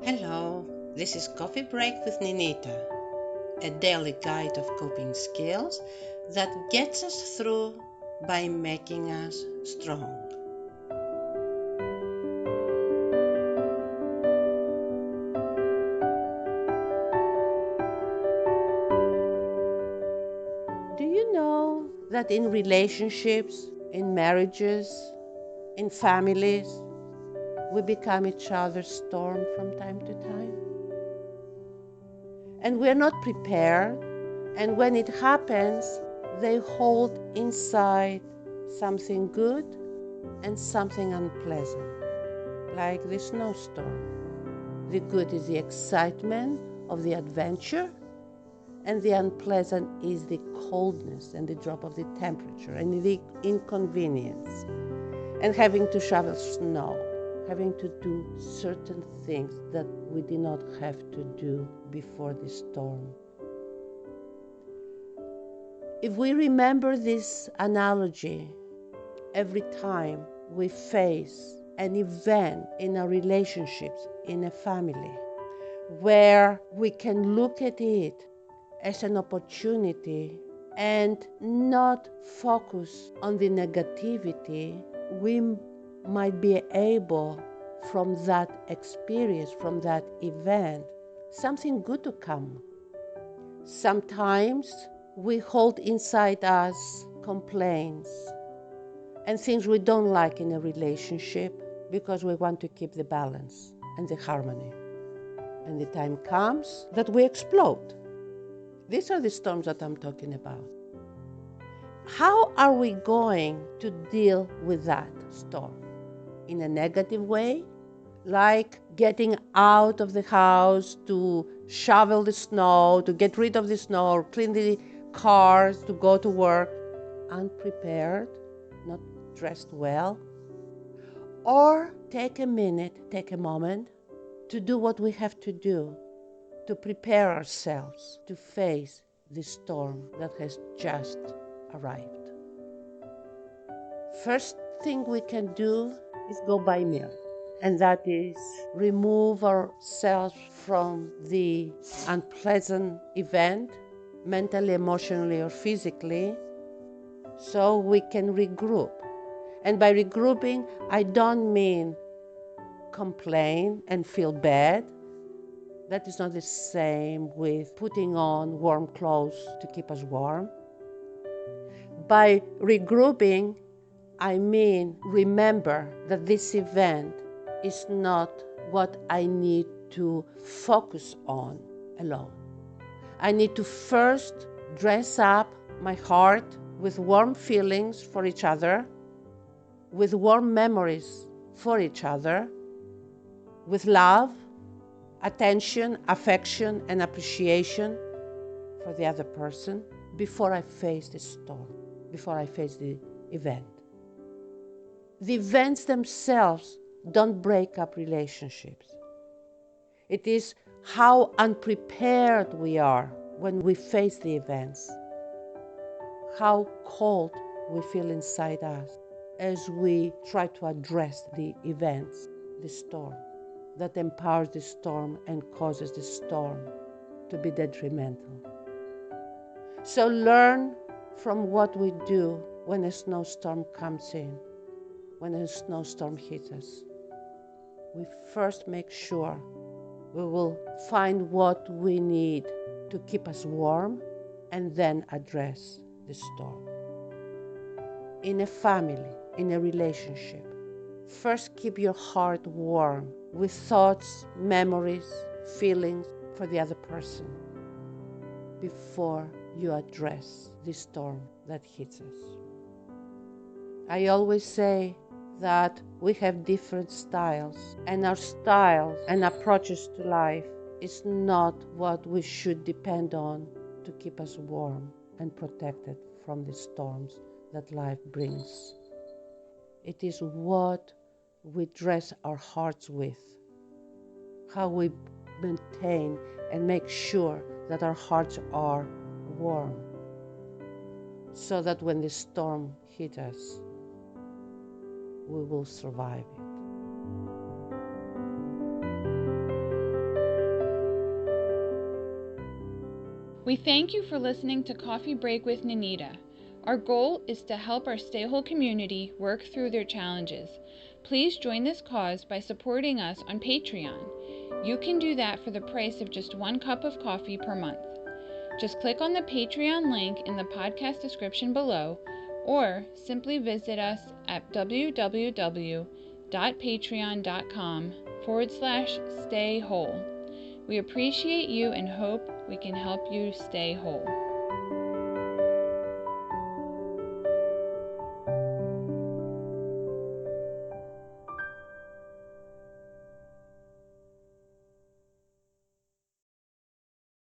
Hello, this is Coffee Break with Ninita, a daily guide of coping skills that gets us through by making us strong. Do you know that in relationships, in marriages, in families, we become each other's storm from time to time? And we're not prepared, and when it happens, they hold inside something good and something unpleasant, like the snowstorm. The good is the excitement of the adventure, and the unpleasant is the coldness and the drop of the temperature and the inconvenience, and having to shovel snow, having to do certain things that we did not have to do before the storm. If we remember this analogy every time we face an event in our relationships, in a family, where we can look at it as an opportunity and not focus on the negativity, we might be able, from that experience, from that event, something good to come. Sometimes we hold inside us complaints and things we don't like in a relationship because we want to keep the balance and the harmony. And the time comes that we explode. These are the storms that I'm talking about. How are we going to deal with that storm? In a negative way, like getting out of the house to shovel the snow, to get rid of the snow, or clean the cars, to go to work, unprepared, not dressed well? Or take a minute, take a moment to do what we have to do to prepare ourselves to face the storm that has just arrived. First thing we can do is go buy milk, and that is remove ourselves from the unpleasant event, mentally, emotionally, or physically, so we can regroup. And by regrouping, I don't mean complain and feel bad. That is not the same with putting on warm clothes to keep us warm. By regrouping, I mean remember that this event is not what I need to focus on alone. I need to first dress up my heart with warm feelings for each other, with warm memories for each other, with love, attention, affection, and appreciation for the other person before I face the storm, before I face the event. The events themselves don't break up relationships. It is how unprepared we are when we face the events, how cold we feel inside us as we try to address the events, the storm, that empowers the storm and causes the storm to be detrimental. So learn from what we do when a snowstorm comes in, when a snowstorm hits us. We first make sure we will find what we need to keep us warm and then address the storm. In a family, in a relationship, first keep your heart warm with thoughts, memories, feelings for the other person before you address the storm that hits us. I always say that we have different styles, and our styles and approaches to life is not what we should depend on to keep us warm and protected from the storms that life brings. It is what we dress our hearts with, how we maintain and make sure that our hearts are warm, so that when the storm hits us, we will survive it. We thank you for listening to Coffee Break with Ninita. Our goal is to help our Stay Whole community work through their challenges. Please join this cause by supporting us on Patreon. You can do that for the price of just 1 cup of coffee per month. Just click on the Patreon link in the podcast description below, or simply visit us at www.patreon.com/StayWHOLE. We appreciate you and hope we can help you stay whole.